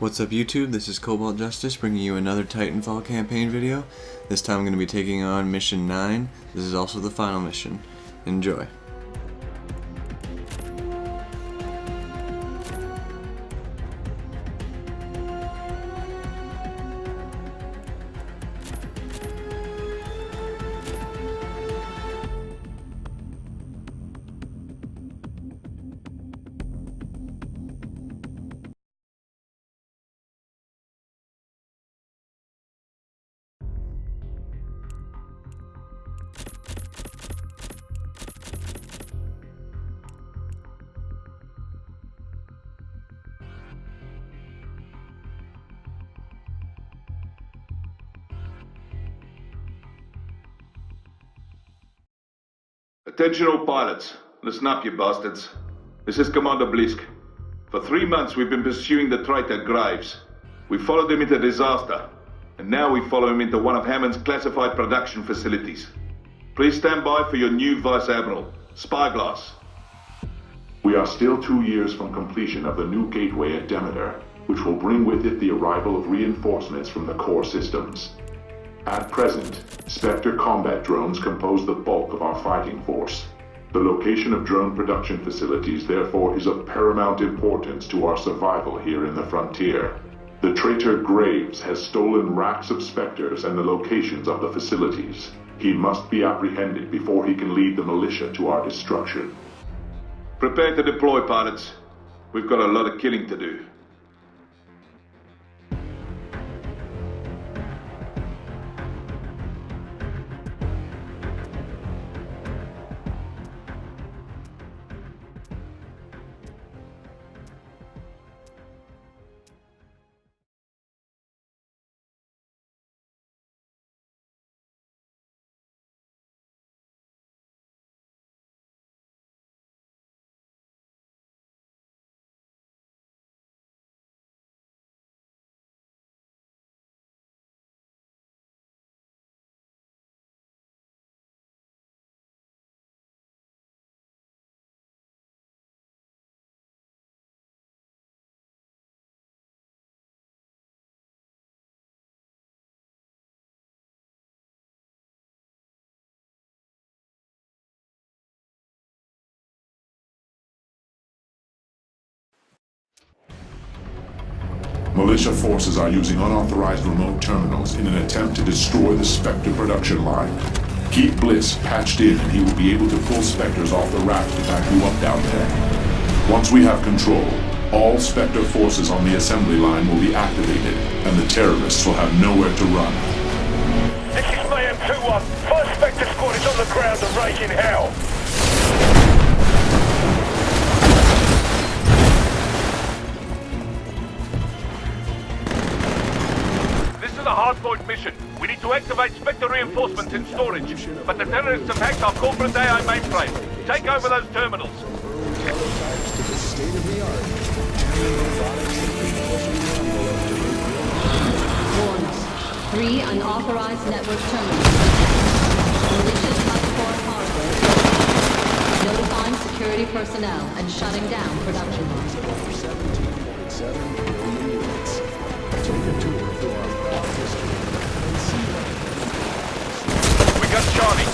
What's up YouTube, this is CobaltJustice bringing you another Titanfall campaign video. This time I'm going to be taking on Mission 9. This is also the final mission. Enjoy. Attention all pilots. Listen up, you bastards. This is Commander Blisk. For 3 months we've been pursuing the traitor Graves. We followed him into disaster, and now we follow him into one of Hammond's classified production facilities. Please stand by for your new Vice Admiral, Spyglass. We are still 2 years from completion of the new gateway at Demeter, which will bring with it the arrival of reinforcements from the core systems. At present, Spectre combat drones compose the bulk of our fighting force. The location of drone production facilities, therefore, is of paramount importance to our survival here in the frontier. The traitor Graves has stolen racks of Spectres and the locations of the facilities. He must be apprehended before he can lead the militia to our destruction. Prepare to deploy, pilots. We've got a lot of killing to do. Militia forces are using unauthorized remote terminals in an attempt to destroy the Spectre production line. Keep Bliss patched in and he will be able to pull Spectres off the raft to back you up down there. Once we have control, all Spectre forces on the assembly line will be activated, and the terrorists will have nowhere to run. This is Mayhem 2-1. First Spectre squad is on the ground and raging hell. Hardpoint mission. We need to activate Spectre reinforcements in storage, but the terrorists have hacked our corporate AI mainframe. Take over those terminals. Prototypes to the state-of-the-art. Warning. 3 unauthorized network terminals. Malicious Type 4 hardware. Notifying security personnel and shutting down production lines. 17.7 billion units. Take a tour through our proud history and see We got Charlie.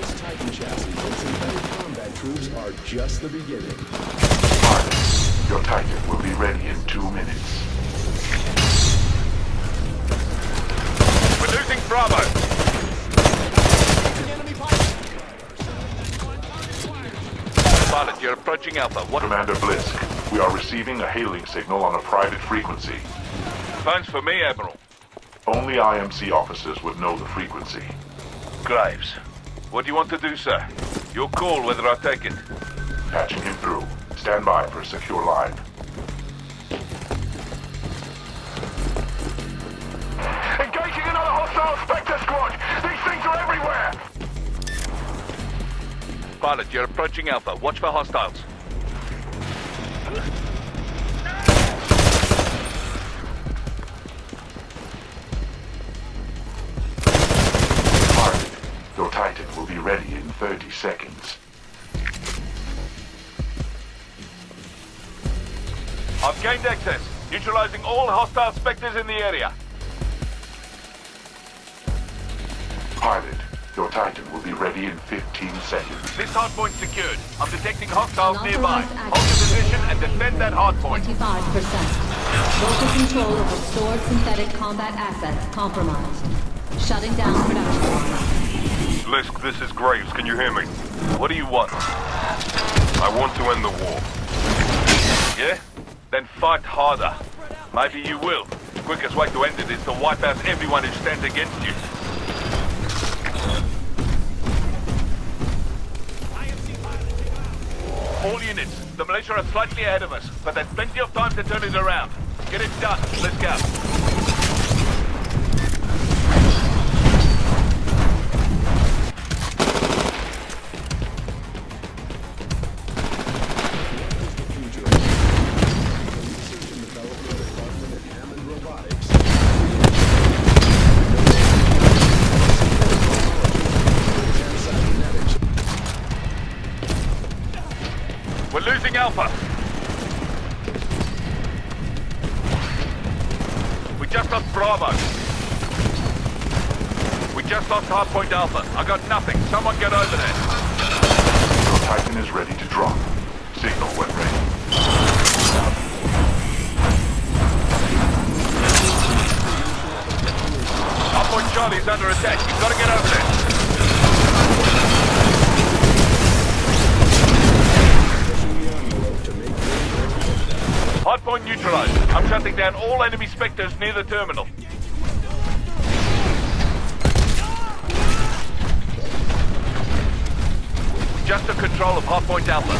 advanced Titan chassis and synthetic combat troops are just the beginning. Your Titan will be ready in 2 minutes. We're losing Bravo. Pilot, you're approaching Alpha. What? Commander Blisk, we are receiving a hailing signal on a private frequency. Phone's for me, Admiral. Only IMC officers would know the frequency. Graves. What do you want to do, sir? Your call whether I take it. Patching him through. Stand by for a secure line. Engaging another hostile Spectre squad! These things are everywhere! Pilot, you're approaching Alpha. Watch for hostiles. ready in 30 seconds. I've gained access, neutralizing all hostile Spectres in the area. Pilot, your Titan will be ready in 15 seconds. This hardpoint secured. I'm detecting hostiles nearby. Unauthorized Hold your position and defend that hardpoint. 25%. Local control over stored synthetic combat assets compromised. Shutting down production lines. Blisk, this is Graves. Can you hear me? What do you want? I want to end the war. Yeah? Then fight harder. Maybe you will. The quickest way to end it is to wipe out everyone who stands against you. All units, the militia are slightly ahead of us, but there's plenty of time to turn it around. Get it done. Let's go. We're losing Alpha. We just lost Bravo. We just lost Hardpoint Alpha. I got nothing. Someone get over there. Your Titan is ready to drop. Signal when ready. Hardpoint Charlie is under attack. You've got to get over there. Hardpoint neutralized. I'm shutting down all enemy Spectres near the terminal. We just took control of Hardpoint Alpha.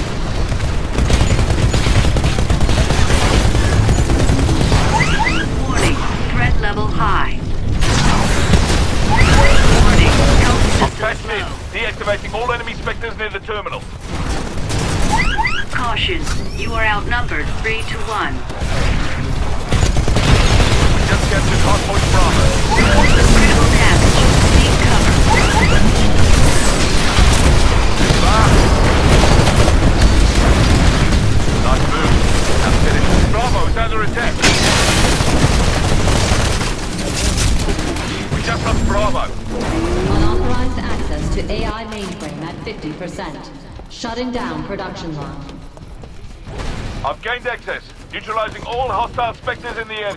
Warning, threat level high. Warning, health system Patched in. low. Deactivating all enemy Spectres near the terminal. Caution, you are outnumbered 3 to 1. Just captured Hardpoint Bravo. Critical damage. Seek cover. Nice move. Now finish. Bravo is under attack. We just lost Bravo. Unauthorized access to AI mainframe at 50%. Shutting down production line. I've gained access, neutralizing all hostile Spectres in the area.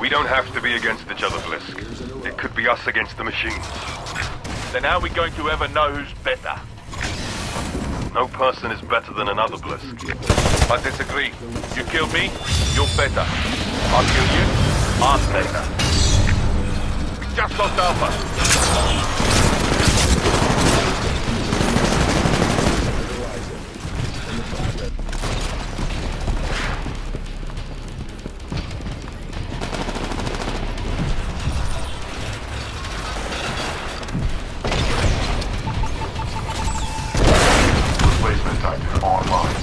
We don't have to be against each other, Blisk. It could be us against the machines. Then how are we going to ever know who's better? No person is better than another, Blisk. I disagree. You kill me, you're better. I'll kill you, I'm better. We just lost Alpha. Replacement Titan online.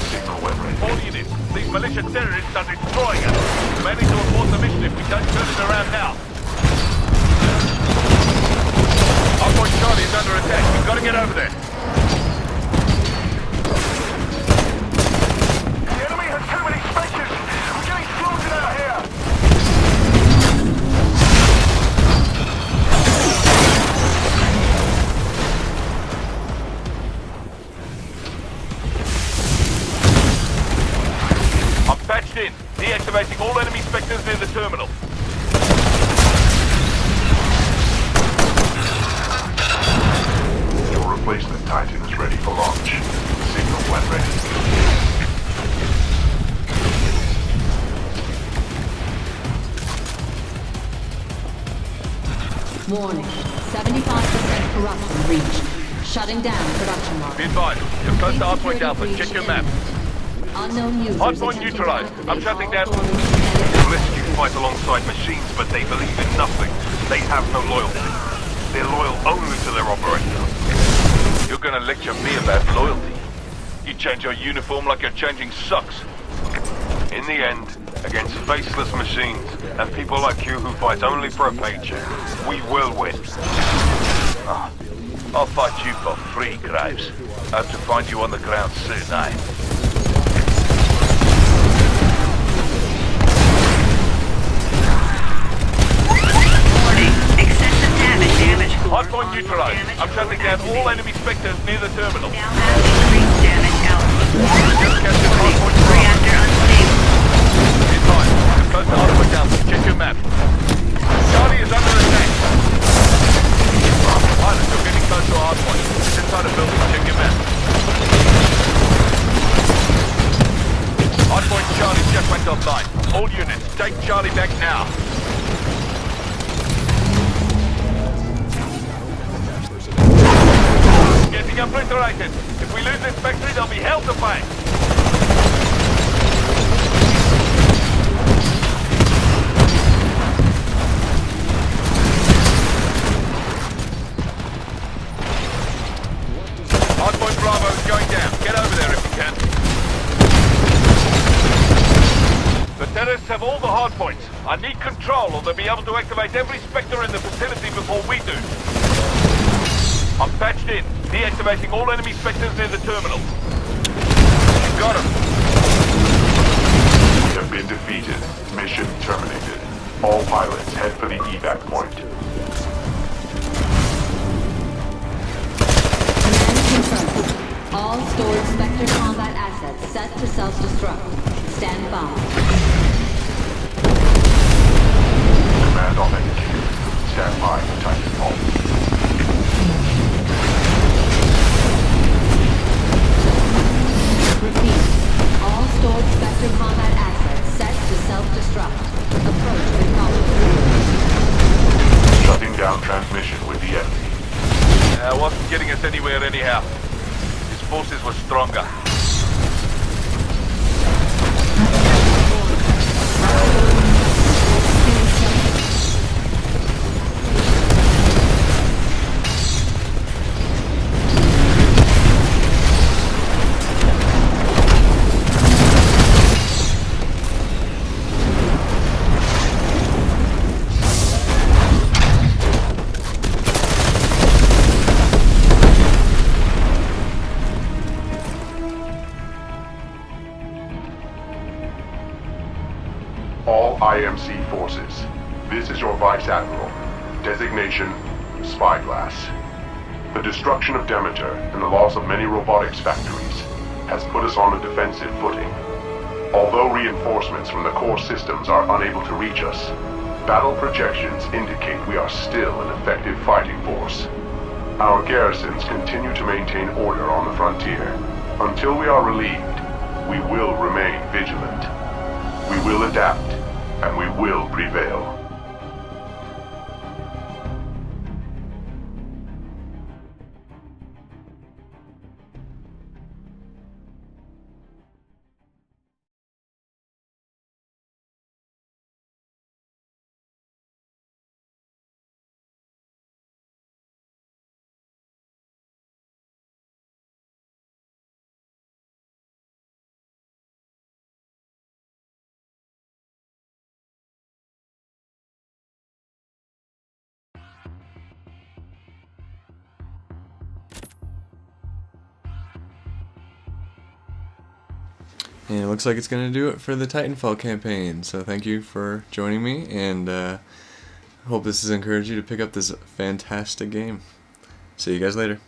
Signal when ready. All units, these militia terrorists are destroying us. We may need to abort the mission if we don't turn it around now. Hardpoint Charlie is under attack. We've got to get over there. The enemy has too many Spectres. We're getting slaughtered out here. I'm patched in, deactivating all enemy Spectres near the terminal. Your replacement Titan is ready for launch. Signal when ready. Warning. 75% corruption reached. Shutting down production line. Be advised, you're close to Hardpoint Alpha. Check your map. Unknown users Hardpoint attempting to neutralized. activate I'm shutting all down. forms of synthetic Blisk, you fight alongside machines, but they believe in nothing. They have no loyalty. They're loyal only to their operator. You're gonna lecture me about loyalty. You change your uniform like you're changing socks. In the end, against faceless machines and people like you who fight only for a paycheck, we will win. I'll fight you for free, Graves. I have to find you on the ground soon, eh? Warning. Excessive damage core. Hardpoint neutralized. I'm shutting down all enemy Spectres near the terminal. Now have increased damage output. Just captured hardpoint Bravo. Reactor unstable. In time. I'm close to hardpoint Alpha. Check your map. Charlie is under attack. Pilot, you're getting close to hardpoint. It's inside a building. Check your map. Hardpoint Charlie just went offline. All units, take Charlie back now. Getting obliterated. If we lose this factory, there'll be hell to pay. Hardpoint Bravo is going down. Get over there if you can. The terrorists have all the hardpoints. I need control or they'll be able to activate every Spectre in the facility before we do. I'm patched in. Deactivating all enemy Spectres near the terminal. You got him. We have been defeated. Mission terminated. All pilots head for the evac point. Command confirmed. All stored Spectre combat assets set to self-destruct. Stand by. Command authenticated. Stand by for Titanfall. Repeat. All stored Spectre combat assets set to self-destruct. Approach with caution. Shutting down transmission with the enemy. Wasn't getting us anywhere anyhow. His forces were stronger. All IMC forces, this is your Vice Admiral. Designation, Spyglass. The destruction of Demeter and the loss of many robotics factories has put us on a defensive footing. Although reinforcements from the core systems are unable to reach us, battle projections indicate we are still an effective fighting force. Our garrisons continue to maintain order on the frontier. Until we are relieved, we will remain vigilant. We will adapt, and we will prevail. And it looks like it's going to do it for the Titanfall campaign. So thank you for joining me, and hope this has encouraged you to pick up this fantastic game. See you guys later.